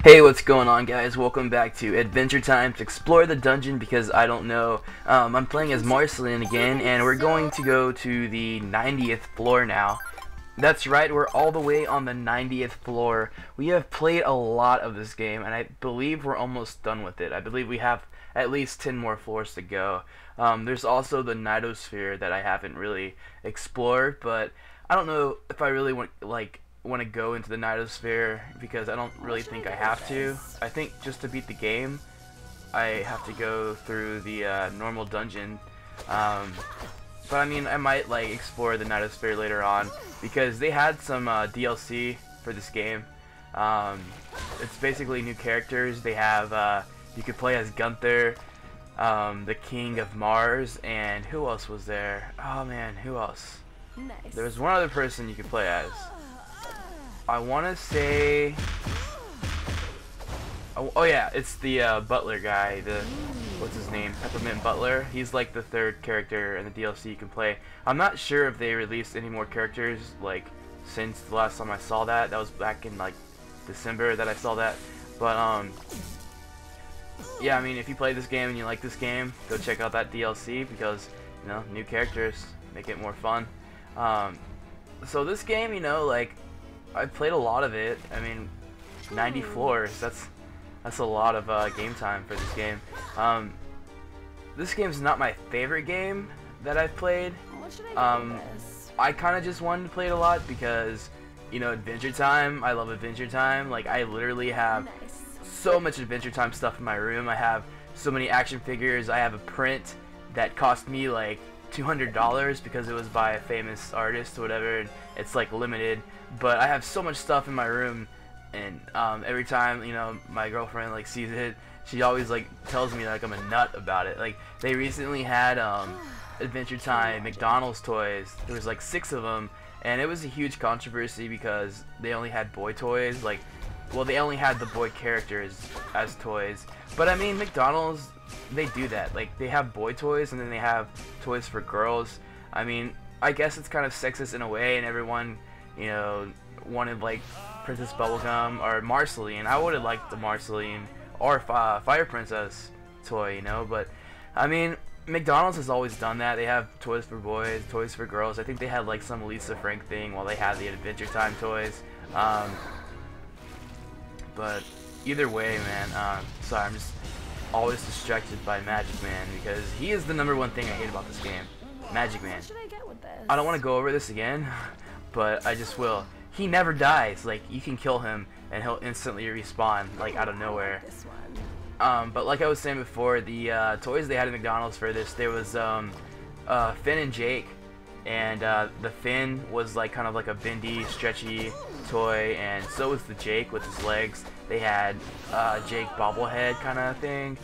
Hey, what's going on, guys? Welcome back to Adventure Time to explore the dungeon because I don't know. I'm playing as Marceline again, and we're going to go to the 90th floor now. That's right, we're all the way on the 90th floor. We have played a lot of this game, and I believe we're almost done with it. I believe we have at least 10 more floors to go. There's also the Nidosphere that I haven't really explored, but I don't know if I really want to go into the Nidosphere because I don't really think I have to. I think just to beat the game, I have to go through the normal dungeon. But I mean, I might explore the Nidosphere later on because they had some DLC for this game. It's basically new characters. They have you could play as Gunther, the King of Mars, and who else was there? Oh man, who else? Nice. There was one other person you could play as. I want to say... Oh yeah, it's the Butler guy, what's his name? Peppermint Butler. He's like the third character in the DLC you can play. I'm not sure if they released any more characters since the last time I saw that. That was back in December that I saw that. But yeah, I mean, if you play this game and you like this game, go check out that DLC because, you know, new characters make it more fun. So this game, you know, I've played a lot of it. I mean, 90 floors, that's a lot of game time for this game. This game's not my favorite game that I've played. I kind of just wanted to play it a lot because, you know, Adventure Time, I love Adventure Time. I literally have so much Adventure Time stuff in my room. I have so many action figures. I have a print that cost me $200 because it was by a famous artist or whatever, and it's limited. But I have so much stuff in my room, and every time, you know, my girlfriend sees it, she always tells me I'm a nut about it. They recently had Adventure Time McDonald's toys. There was 6 of them, and it was a huge controversy because they only had boy toys. Well, they only had the boy characters as toys. But I mean, McDonald's, they do that. They have boy toys and then they have toys for girls. I mean, I guess it's kind of sexist in a way, and everyone, you know, wanted Princess Bubblegum or Marceline. I would have liked the Marceline or Fire Princess toy, you know, but I mean, McDonald's has always done that. They have toys for boys, toys for girls. I think they had some Lisa Frank thing while they had the Adventure Time toys. But either way, man, sorry, I'm just always distracted by Magic Man because he is the #1 thing I hate about this game. Magic Man. What should I get with this? I don't want to go over this again, but I just will. He never dies. You can kill him and he'll instantly respawn out of nowhere. This one. But like I was saying before, the toys they had at McDonald's for this, there was Finn and Jake, and the Finn was kind of a bendy, stretchy toy, and so was the Jake with his legs. They had Jake bobblehead kind of thing.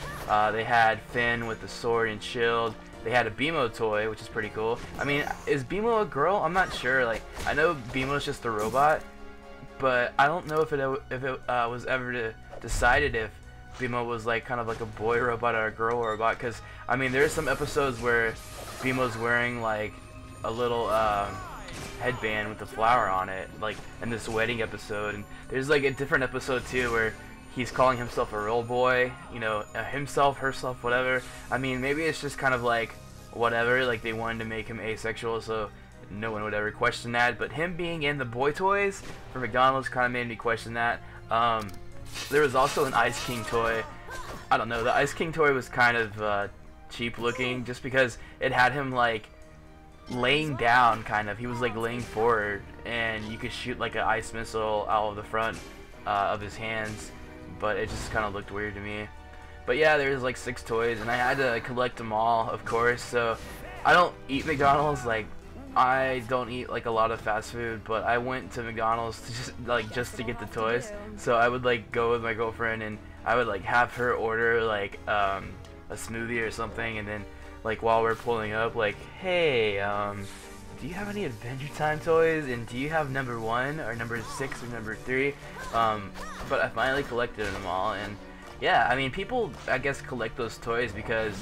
They had Finn with the sword and shield. They had a BMO toy, which is pretty cool. I mean, is BMO a girl? I'm not sure. I know BMO's just a robot, but I don't know if it was ever decided if BMO was kind of a boy robot or a girl robot. Because I mean, there's some episodes where BMO's wearing a little headband with a flower on it, in this wedding episode. And there's a different episode too where he's calling himself a real boy, you know, himself, herself, whatever. I mean, maybe it's just kind of whatever, they wanted to make him asexual so no one would ever question that. But him being in the boy toys for McDonald's kind of made me question that. There was also an Ice King toy. I don't know, the Ice King toy was kind of cheap looking just because it had him laying down, kind of. He was laying forward, and you could shoot an ice missile out of the front of his hands, but it just kind of looked weird to me. But yeah, there's 6 toys, and I had to collect them all, of course. So I don't eat McDonald's. I don't eat a lot of fast food, but I went to McDonald's to just to get the toys. So I would go with my girlfriend, and I would have her order a smoothie or something, and then while we're pulling up, hey, do you have any Adventure Time toys, and do you have #1 or #6 or #3? But I finally collected them all, and yeah, I mean, people, I guess, collect those toys because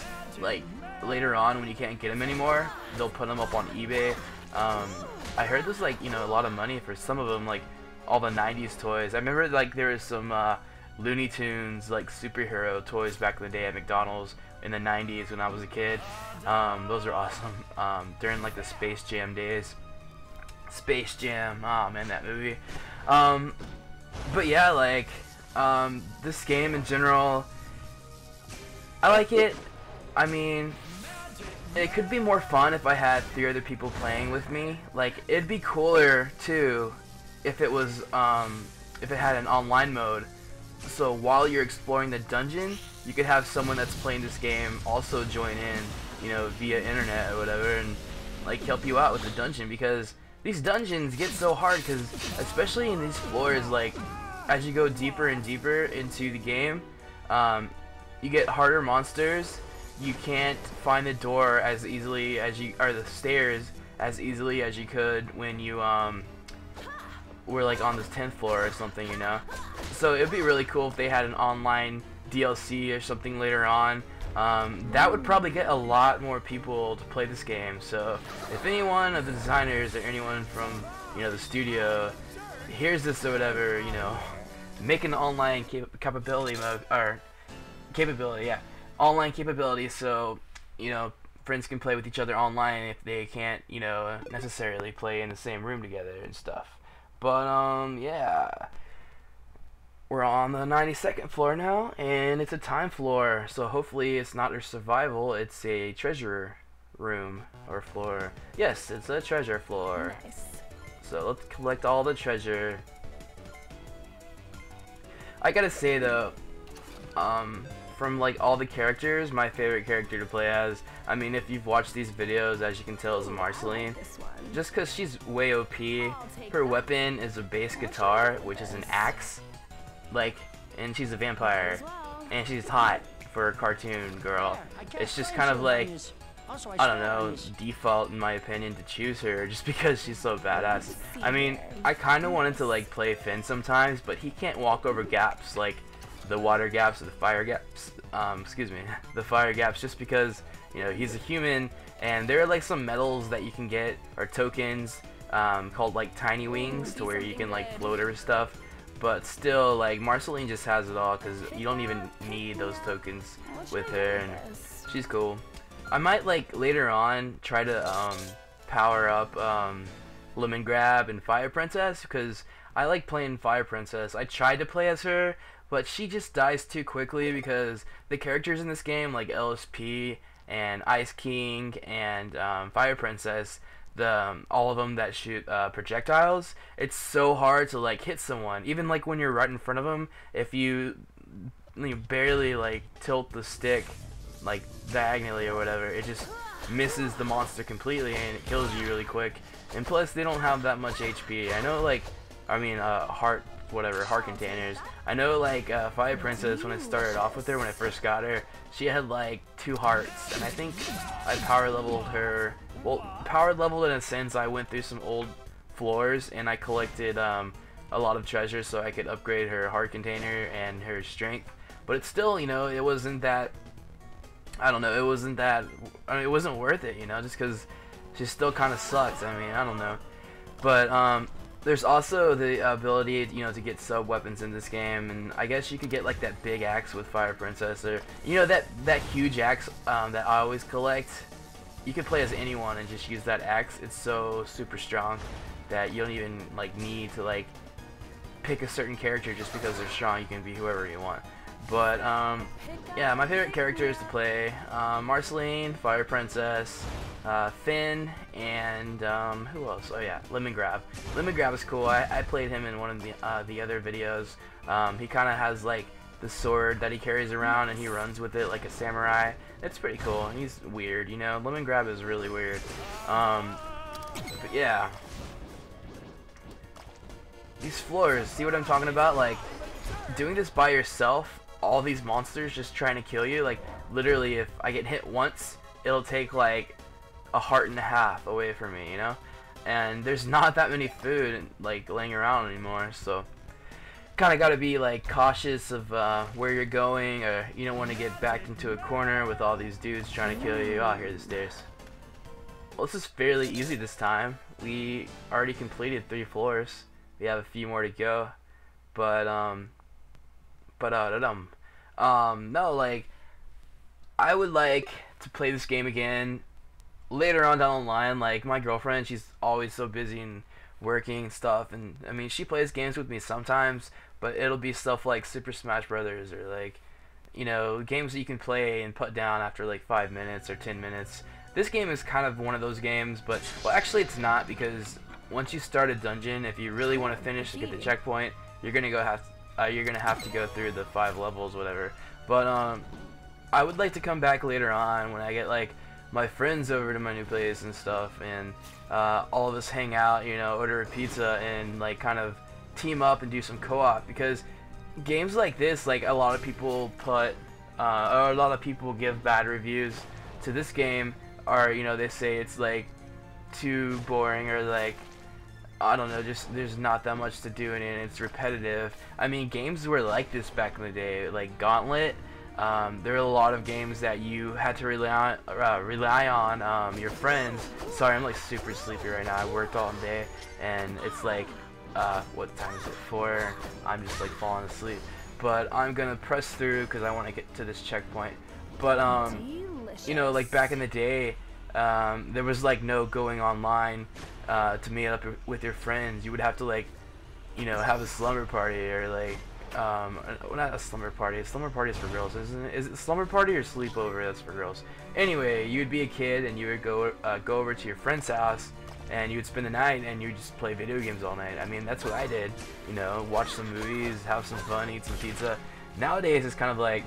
later on when you can't get them anymore, they'll put them up on eBay. I heard there's a lot of money for some of them, all the 90s toys. I remember there was some Looney Tunes like superhero toys back in the day at McDonald's in the 90s when I was a kid. Those are awesome. During like the Space Jam days. Space Jam, oh man, that movie. But yeah, like this game in general, I like it. I mean, it could be more fun if I had 3 other people playing with me. Like, it'd be cooler too if it was if it had an online mode. So while you're exploring the dungeon, you could have someone that's playing this game also join in, you know, via internet or whatever, and like help you out with the dungeon, because these dungeons get so hard, because especially in these floors, like as you go deeper and deeper into the game, you get harder monsters. You can't find the door as easily as you, or the stairs as easily as you could when you were like on this 10th floor or something, you know. So it'd be really cool if they had an online DLC or something later on. That would probably get a lot more people to play this game. So if anyone of the designers or anyone from, you know, the studio hears this or whatever, you know, make an online capability mode, or capability, yeah, online capability, so, you know, friends can play with each other online if they can't, you know, necessarily play in the same room together and stuff. But yeah, we're on the 92nd floor now, and it's a time floor, so hopefully it's not a survival, it's a treasure room or floor. Yes, it's a treasure floor. Nice. So let's collect all the treasure. I gotta say though, from like all the characters, my favorite character to play as, I mean, if you've watched these videos, as you can tell, is Marceline. Just because she's way OP. Her weapon is a bass guitar, which is an axe. Like, and she's a vampire, and she's hot for a cartoon girl. It's just kind of like, I don't know, default in my opinion to choose her just because she's so badass. I mean, I kind of wanted to like play Finn sometimes, but he can't walk over gaps like the water gaps or the fire gaps. Excuse me, the fire gaps, just because, you know, he's a human, and there are like some medals that you can get, or tokens, called like tiny wings, to where you can like float over stuff. But still, like, Marceline just has it all, because you don't even need those tokens with her, and she's cool. I might, like, later on try to power up Lemon Grab and Fire Princess, because I like playing Fire Princess. I tried to play as her, but she just dies too quickly, because the characters in this game, like LSP and Ice King and Fire Princess, all of them that shoot projectiles, it's so hard to like hit someone. Even like when you're right in front of them, if you barely like tilt the stick like diagonally or whatever, it just misses the monster completely and it kills you really quick. And plus, they don't have that much HP. I know, like, I mean, heart containers. I know, like, Fire Princess, when I started off with her, when I first got her, she had like 2 hearts, and I think I power leveled her. Well, power leveled in a sense, I went through some old floors and I collected a lot of treasures so I could upgrade her heart container and her strength. But it's still, you know, it wasn't that, I don't know, it wasn't that, I mean, it wasn't worth it, you know, just because she still kind of sucks. I mean, I don't know. But there's also the ability, you know, to get sub weapons in this game, and I guess you could get like that big axe with Fire Princess, or, you know, that huge axe that I always collect. You can play as anyone and just use that axe. It's so super strong that you don't even like need to like pick a certain character just because they're strong. You can be whoever you want. But yeah, my favorite characters to play: Marceline, Fire Princess, Finn, and who else? Oh yeah, Lemon Grab. Lemon Grab is cool. I played him in one of the other videos. He kind of has like the sword that he carries around, and he runs with it like a samurai. It's pretty cool. He's weird, you know. Lemon Grab is really weird. But yeah, these floors. See what I'm talking about? Like, doing this by yourself, all these monsters just trying to kill you. Like, literally, if I get hit once, it'll take like a heart and a half away from me, you know. And there's not that many food like laying around anymore, so kind of got to be like cautious of where you're going, or you don't want to get backed into a corner with all these dudes trying to kill you. Oh, here are the stairs. Well, this is fairly easy this time. We already completed 3 floors. We have a few more to go, but But no, like I would like to play this game again later on down the line. Like my girlfriend, she's always so busy and working and stuff, and I mean she plays games with me sometimes, but it'll be stuff like Super Smash Brothers or like, you know, games that you can play and put down after like 5 minutes or 10 minutes. This game is kind of one of those games, but well, actually it's not, because once you start a dungeon, if you really want to finish to get the checkpoint, you're gonna have to go through the 5 levels, whatever. But I would like to come back later on when I get like my friends over to my new place and stuff, and all of us hang out, you know, order a pizza and like kind of team up and do some co-op, because games like this, like a lot of people put or a lot of people give bad reviews to this game, or you know, they say it's like too boring, or like I don't know, just there's not that much to do in it, it's repetitive. I mean, games were like this back in the day, like Gauntlet. There were a lot of games that you had to rely on your friends. Sorry, I'm like super sleepy right now. I worked all day, and it's like, what time is it? 4. I'm just like falling asleep. But I'm gonna press through because I want to get to this checkpoint. But you know, like back in the day, there was like no going online to meet up with your friends. You would have to like, you know, have a slumber party, or like not a slumber party. A slumber party is for girls, isn't it? Is it slumber party or sleepover? That's for girls. Anyway, you'd be a kid and you would go over to your friend's house, and you would spend the night and you would just play video games all night. I mean, that's what I did. You know, watch some movies, have some fun, eat some pizza. Nowadays, it's kind of like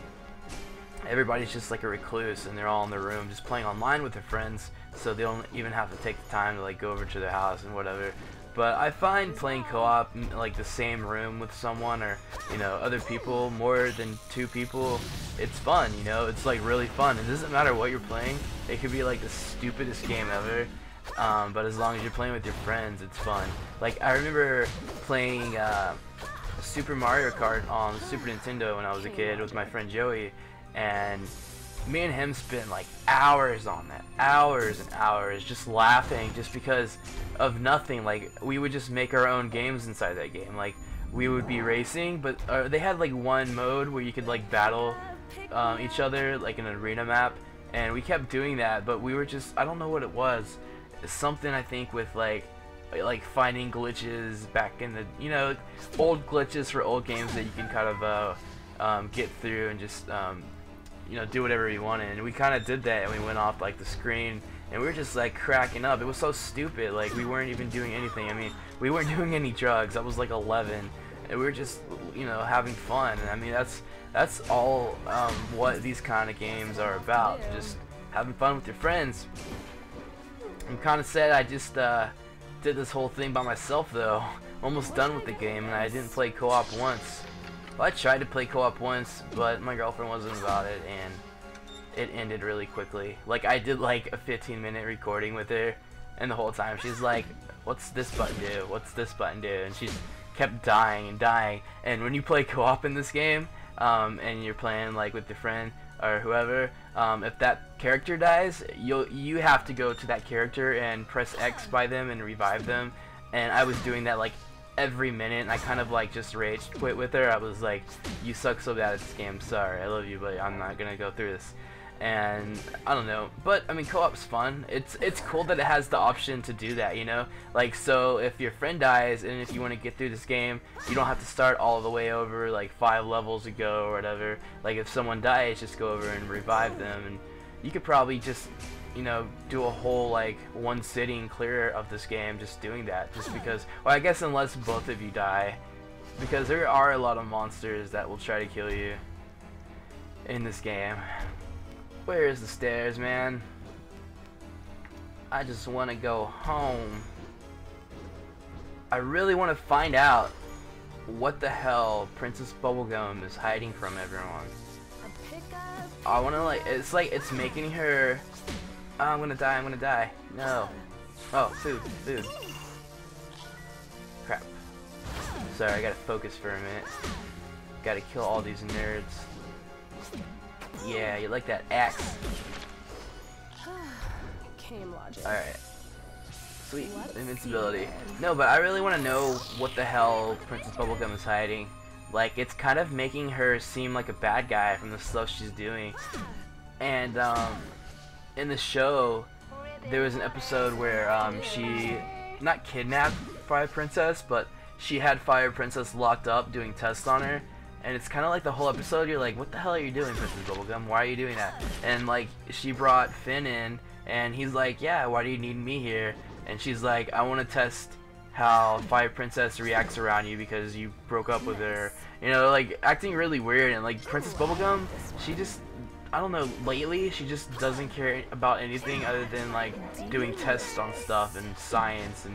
everybody's just like a recluse, and they're all in their room just playing online with their friends, so they don't even have to take the time to like go over to their house and whatever. But I find playing co-op in like the same room with someone, or you know, other people, more than 2 people, it's fun. You know, it's like really fun. It doesn't matter what you're playing. It could be like the stupidest game ever, but as long as you're playing with your friends, it's fun. Like I remember playing Super Mario Kart on Super Nintendo when I was a kid with my friend Joey, and me and him spent like hours on that, hours and hours, just laughing, just because of nothing. Like we would just make our own games inside that game. Like we would be racing, but they had like one mode where you could like battle each other, like an arena map, and we kept doing that. But we were just, I don't know what it was, something I think with like finding glitches back in the, you know, old glitches for old games that you can kind of get through and just you know, do whatever you wanted. And we kind of did that, and we went off like the screen, and we were just like cracking up. It was so stupid. Like we weren't even doing anything. I mean, we weren't doing any drugs. I was like 11, and we were just, you know, having fun. And I mean, that's all what these kind of games are about, just having fun with your friends. I'm kind of sad I just did this whole thing by myself though. I'm almost done with the game, and I didn't play co-op once. Well, I tried to play co-op once, but my girlfriend wasn't about it, and it ended really quickly. Like, I did like a 15-minute recording with her, and the whole time she's like, what's this button do? What's this button do? And she kept dying and dying. And when you play co-op in this game, and you're playing like with your friend or whoever, if that character dies, you have to go to that character and press X by them and revive them. And I was doing that like every minute, and I kind of like just rage quit with her. I was like, you suck so bad at this game, sorry, I love you, but I'm not gonna go through this. And I don't know, but I mean, co-op's fun. It's cool that it has the option to do that, you know, like, so if your friend dies and if you want to get through this game, you don't have to start all the way over like 5 levels ago or whatever. Like if someone dies, just go over and revive them, and you could probably just, you know, do a whole like one sitting clear of this game just doing that, just because, well, I guess unless both of you die, because there are a lot of monsters that will try to kill you in this game. Where is the stairs, man? I just want to go home. I really want to find out what the hell Princess Bubblegum is hiding from everyone. I want to, like, it's like it's making her, oh, I'm gonna die, I'm gonna die. No. Oh, food. Crap. Sorry, I gotta focus for a minute. Gotta kill all these nerds. Yeah, you like that axe. Alright. Sweet. Invincibility. No, but I really want to know what the hell Princess Bubblegum is hiding. like it's kind of making her seem like a bad guy from the stuff she's doing. And in the show, there was an episode where she not kidnapped Fire Princess, but she had Fire Princess locked up doing tests on her. And it's kind of like the whole episode, you're like, what the hell are you doing, Princess Bubblegum? Why are you doing that? And like, she brought Finn in, and he's like, yeah, why do you need me here? And she's like, I want to test how Fire Princess reacts around you because you broke up with her. You know, like, acting really weird. And like, Princess Bubblegum, she just, I don't know, lately, she just doesn't care about anything other than like doing tests on stuff and science, and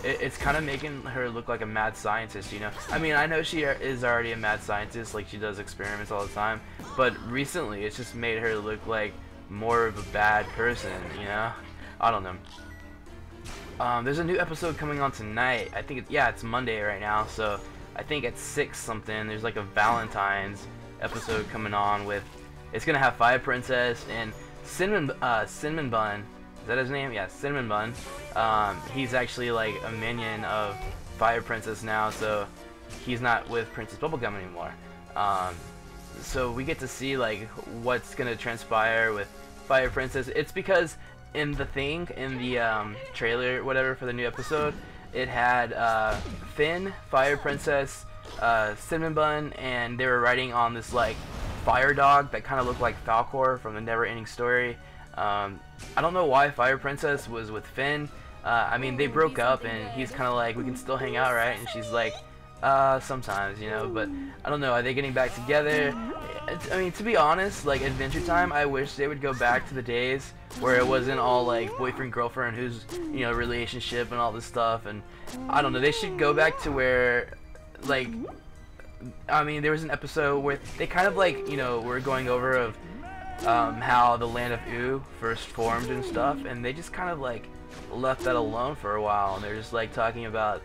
it's kind of making her look like a mad scientist, you know. I mean, I know she is already a mad scientist, like she does experiments all the time, but recently it's just made her look like more of a bad person, you know. I don't know. There's a new episode coming on tonight. I think it's Monday right now, so I think at 6 something there's like a Valentine's episode coming on with. It's gonna have Fire Princess and Cinnamon Bun. Is that his name? Yeah, Cinnamon Bun. He's actually like a minion of Fire Princess now, so he's not with Princess Bubblegum anymore. So we get to see like what's gonna transpire with Fire Princess. It's because in the trailer, whatever, for the new episode, it had Finn, Fire Princess, Cinnamon Bun, and they were riding on this like fire dog that kind of looked like Falcor from the Never Ending Story. I don't know why Fire Princess was with Finn. I mean, they broke up, and he's kind of like, we can still hang out, right? And she's like, sometimes, you know, but I don't know, are they getting back together? I mean, to be honest, like, Adventure Time, I wish they would go back to the days where it wasn't all, like, boyfriend-girlfriend, who's, you know, relationship and all this stuff, and I don't know, they should go back to where, like, I mean, there was an episode where they kind of, like, you know, were going over of how the land of Ooo first formed and stuff, and they just kind of, like, left that alone for a while, and they're just, like, talking about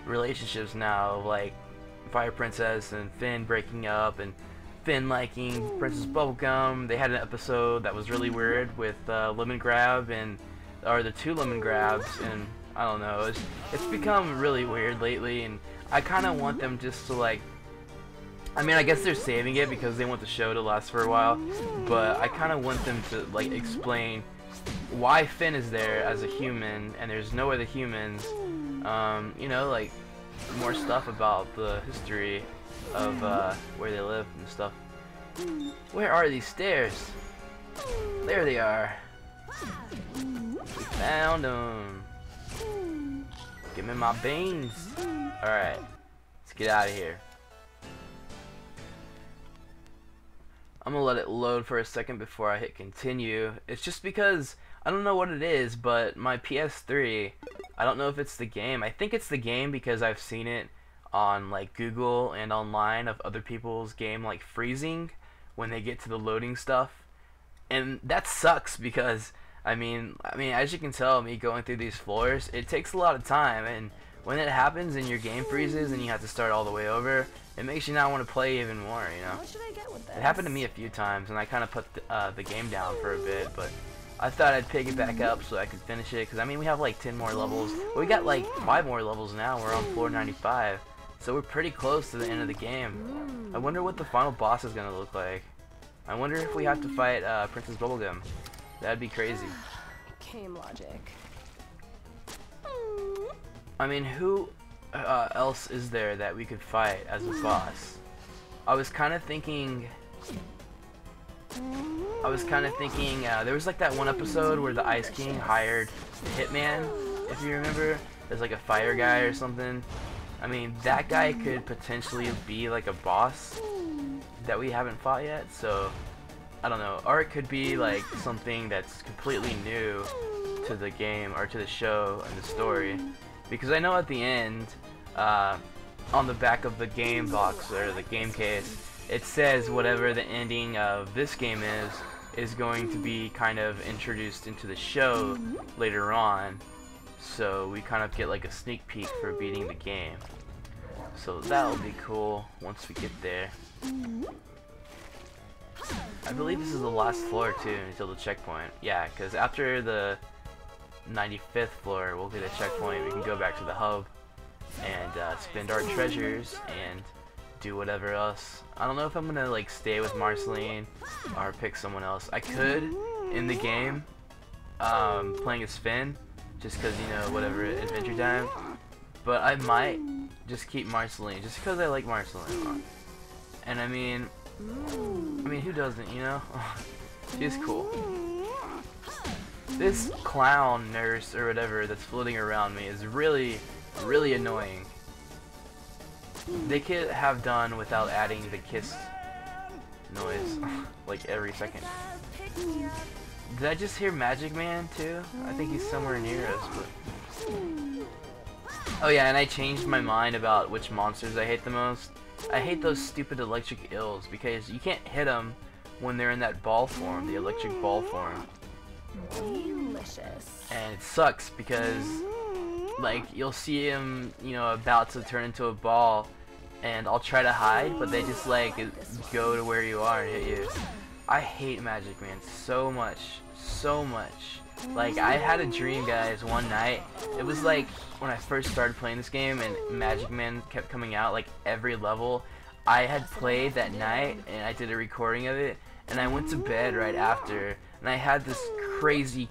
relationships now, like Fire Princess and Finn breaking up, and Finn liking Princess Bubblegum. They had an episode that was really weird with Lemon Grab, or the 2 Lemon Grabs, and I don't know, it's become really weird lately, and I kind of want them just to, like, I mean, I guess they're saving it because they want the show to last for a while, but I kind of want them to, like, explain why Finn is there as a human and there's no other humans. You know, like, more stuff about the history of where they live and stuff. Where are these stairs? There they are. We found them. Give me my beans. Alright, let's get out of here. I'm gonna let it load for a second before I hit continue. It's just because I don't know what it is, but my PS3, I don't know if it's the game. I think it's the game because I've seen it on like Google and online of other people's game like freezing when they get to the loading stuff. And that sucks because I mean as you can tell, me going through these floors, it takes a lot of time, and when it happens and your game freezes and you have to start all the way over, it makes you not want to play even more, you know. What should I get with this? It happened to me a few times, and I kind of put the game down for a bit, but I thought I'd pick it back up so I could finish it, because I mean, we have like 10 more levels. We got like 5 more levels now. We're on floor 95, so we're pretty close to the end of the game. I wonder what the final boss is going to look like. I wonder if we have to fight Princess Bubblegum. That'd be crazy. Game logic. I mean, who else is there that we could fight as a boss? I was kind of thinking there was like that one episode where the Ice King hired the Hitman, if you remember. There's like a fire guy or something. I mean, that guy could potentially be like a boss that we haven't fought yet, so I don't know. Or it could be like something that's completely new to the game or to the show and the story. Because I know at the end, on the back of the game box or the game case, it says whatever the ending of this game is going to be kind of introduced into the show later on. So we kind of get like a sneak peek for beating the game. So that'll be cool once we get there. I believe this is the last floor too until the checkpoint. Yeah, because after the 95th floor, we'll get a checkpoint. We can go back to the hub and spend our treasures and do whatever else. I don't know if I'm gonna like stay with Marceline or pick someone else. I could in the game playing as Finn, just because, you know, whatever, Adventure Time. But I might just keep Marceline, just because I like Marceline. And I mean, who doesn't, you know? She's cool. This clown nurse or whatever that's floating around me is really, really annoying. They could have done without adding the kiss noise like every second. Did I just hear Magic Man too? I think he's somewhere near us, but... Oh yeah, and I changed my mind about which monsters I hate the most. I hate those stupid electric ills because you can't hit them when they're in that ball form, the electric ball form. Delicious. And it sucks because, like, you'll see him, you know, about to turn into a ball, and I'll try to hide, but they just, like, go to where you are and hit you. I hate Magic Man so much, so much. Like, I had a dream, guys, one night. It was like when I first started playing this game and Magic Man kept coming out, like, every level. I had played that night, and I did a recording of it, and I went to bed right after, and I had this crazy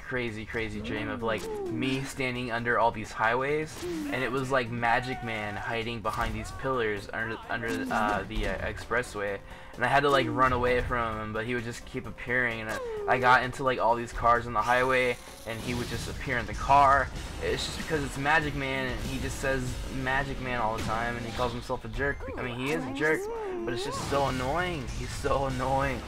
dream of, like, me standing under all these highways, and it was like Magic Man hiding behind these pillars under the expressway, and I had to, like, run away from him, but he would just keep appearing, and I got into, like, all these cars on the highway, and he would just appear in the car. It's just because it's Magic Man, and he just says Magic Man all the time, and he calls himself a jerk. I mean, he is a jerk, but it's just so annoying. He's so annoying.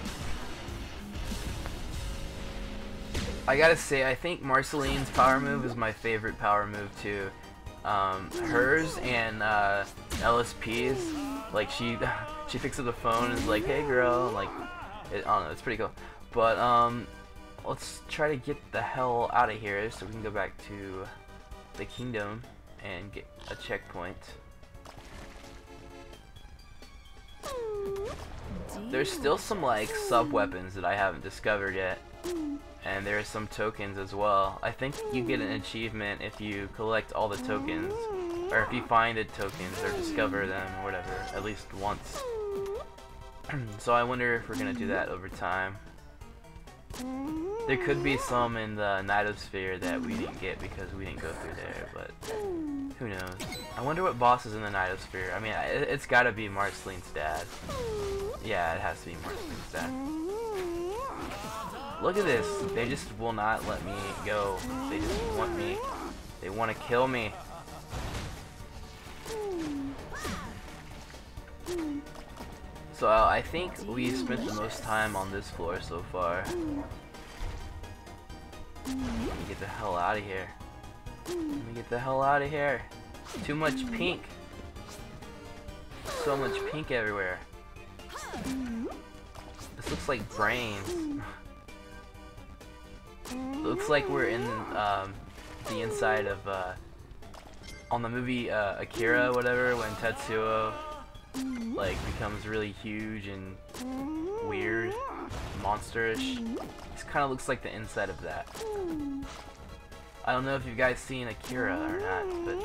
I gotta say, I think Marceline's power move is my favorite power move too. Hers and LSP's, like, she picks up the phone and is like, "Hey girl," and, like, I don't know, it's pretty cool. But let's try to get the hell out of here so we can go back to the kingdom and get a checkpoint. There's still some, like, sub weapons that I haven't discovered yet. And there are some tokens as well. I think you get an achievement if you collect all the tokens, or if you find the tokens or discover them or whatever, at least once. So I wonder if we're gonna do that over time. There could be some in the Nightosphere that we didn't get because we didn't go through there, but who knows. I wonder what boss is in the Nightosphere. I mean, it's gotta be Marceline's dad. Yeah, it has to be Marceline's dad. Look at this. They just will not let me go. They just want me. They want to kill me. So I think we spent the most time on this floor so far. Let me get the hell out of here. Let me get the hell out of here. Too much pink. So much pink everywhere. This looks like brains. Looks like we're in the inside of on the movie Akira, whatever, when Tetsuo, like, becomes really huge and weird, monsterish. This kind of looks like the inside of that. I don't know if you guys seen Akira or not, but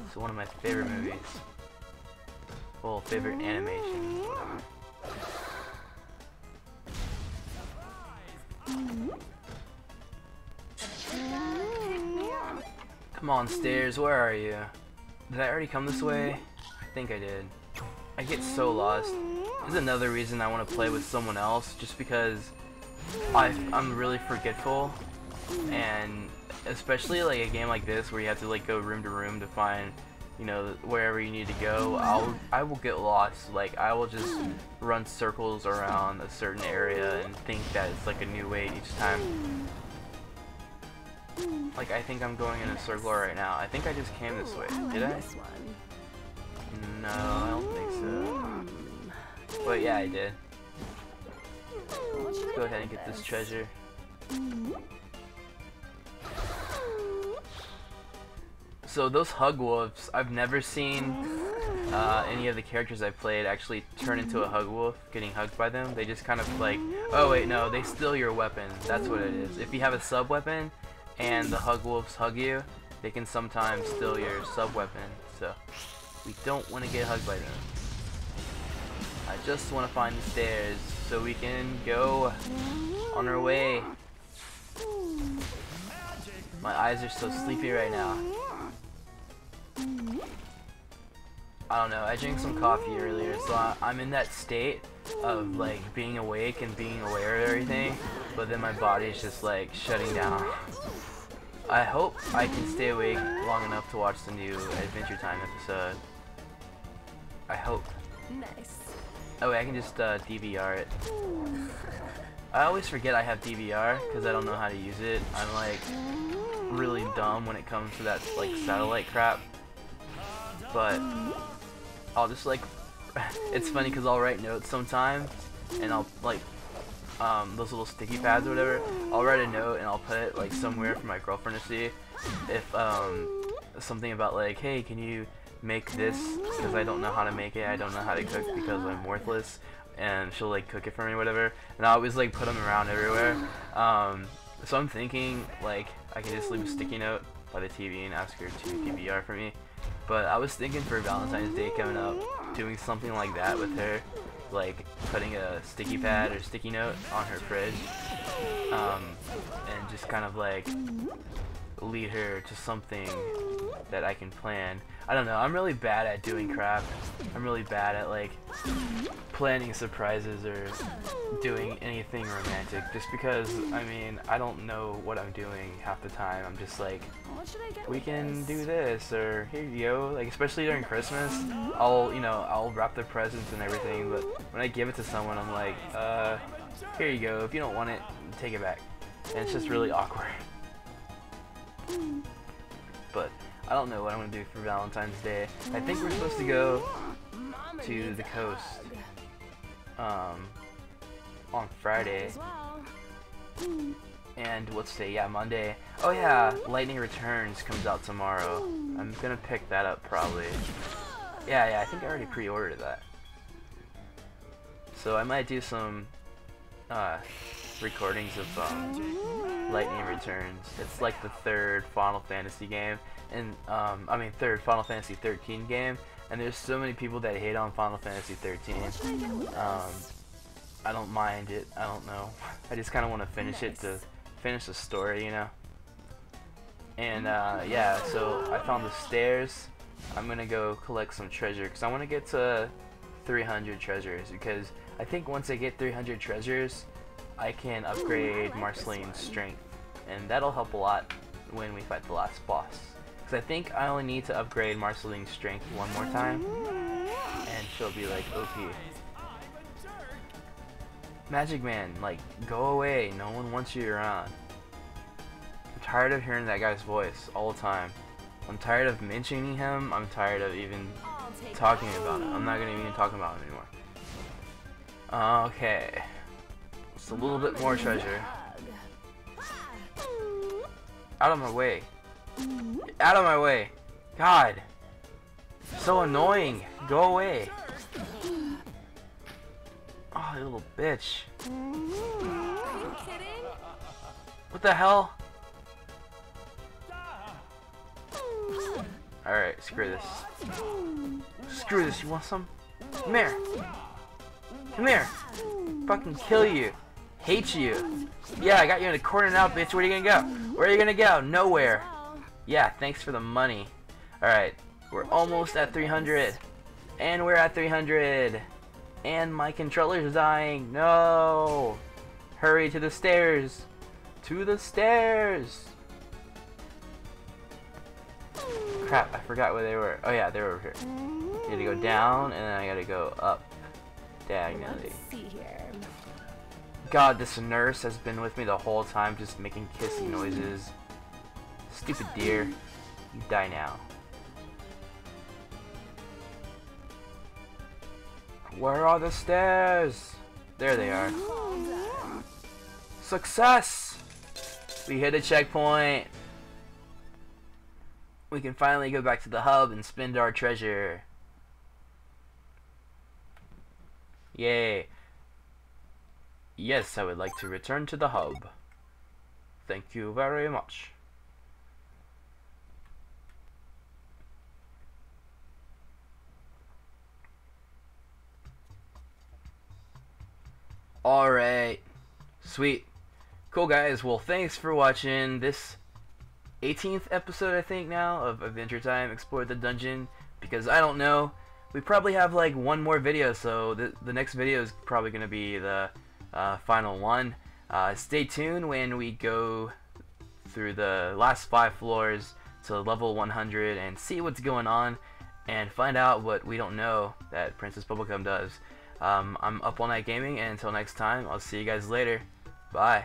it's one of my favorite movies. Well, favorite animation, whatever. Come on, stairs, where are you? Did I already come this way? I think I did. I get so lost. This is another reason I want to play with someone else, just because I'm really forgetful, and especially like a game like this where you have to, like, go room to room to find, you know, wherever you need to go. I will get lost. Like, I will just run circles around a certain area and think that it's like a new way each time. Like, I think I'm going in a circle right now. I think I just came this way. Did I? No, I don't think so. But yeah, I did. Let's go ahead and get this treasure. So those hug wolves, I've never seen any of the characters I've played actually turn into a hug wolf, getting hugged by them. They just kind of, like, oh wait, no, they steal your weapon. That's what it is. If you have a sub weapon and the hug wolves hug you, they can sometimes steal your sub weapon. So we don't want to get hugged by them. I just want to find the stairs so we can go on our way. My eyes are so sleepy right now. I don't know, I drank some coffee earlier, so I'm in that state of like being awake and being aware of everything, but then my body's just like shutting down. I hope I can stay awake long enough to watch the new Adventure Time episode. I hope. Nice. Oh wait, I can just DVR it. I always forget I have DVR because I don't know how to use it. I'm like really dumb when it comes to that like satellite crap. But I'll just like, it's funny because I'll write notes sometimes, and I'll like those little sticky pads or whatever. I'll write a note and I'll put it like somewhere for my girlfriend to see. If something about like, hey, can you make this, because I don't know how to make it, I don't know how to cook because I'm worthless, and she'll like cook it for me or whatever, and I always like put them around everywhere. So I'm thinking like I can just leave a sticky note by the TV and ask her to DVR for me. But I was thinking for Valentine's Day coming up, doing something like that with her, like putting a sticky pad or sticky note on her fridge, and just kind of like lead her to something that I can plan. I don't know, I'm really bad at doing crap. I'm really bad at like planning surprises or doing anything romantic, just because I mean I don't know what I'm doing half the time. I'm just like, we can do this, or here you go, like especially during Christmas, I'll wrap the presents and everything, but when I give it to someone I'm like, here you go, if you don't want it, take it back. And it's just really awkward. But I don't know what I'm gonna do for Valentine's Day. I think we're supposed to go to the coast on Friday. And what's today? Yeah, Monday. Oh yeah, Lightning Returns comes out tomorrow. I'm gonna pick that up probably. Yeah, I think I already pre-ordered that. So I might do some recordings of Lightning Returns. It's like the third Final Fantasy game, and third Final Fantasy 13 game, and there's so many people that hate on Final Fantasy 13. I don't mind it, I don't know. I just kind of want to finish it to finish the story, you know? And yeah, so I found the stairs. I'm gonna go collect some treasure, because I want to get to 300 treasures, because I think once I get 300 treasures, I can upgrade Marceline's strength, and that'll help a lot when we fight the last boss. Because I think I only need to upgrade Marceline's strength one more time, and she'll be like OP. Magic Man, like, go away, no one wants you around. I'm tired of hearing that guy's voice all the time. I'm tired of mentioning him, I'm tired of even talking about him. I'm not gonna even talk about him anymore. Okay. Just a little bit more treasure. Out of my way. Out of my way. God. So annoying. Go away. Oh, you little bitch. Are you kidding? What the hell? Alright, screw this. Screw this, you want some? Come here. Come here. Fucking kill you. Hate you. Yeah, I got you in a corner now, bitch. Where are you gonna go? Where are you gonna go? Nowhere. Yeah, thanks for the money. Alright, we're almost at 300. And we're at 300. And my controller's dying. No. Hurry to the stairs. To the stairs. Crap, I forgot where they were. Oh yeah, they were over here. You gotta go down, and then I gotta go up diagonally. Let's see here. God, this nurse has been with me the whole time, just making kissing noises. Stupid deer. You die now. Where are the stairs? There they are. Success! We hit a checkpoint. We can finally go back to the hub and spend our treasure. Yay. Yes, I would like to return to the hub. Thank you very much. Alright. Sweet. Cool, guys. Well, thanks for watching this 18th episode, I think, now, of Adventure Time Explore the Dungeon. Because I don't know. We probably have like one more video, so the next video is probably going to be the final one. Stay tuned when we go through the last 5 floors to level 100 and see what's going on and find out what we don't know that Princess Bubblegum does. I'm Up All Night Gaming, and until next time, I'll see you guys later. Bye.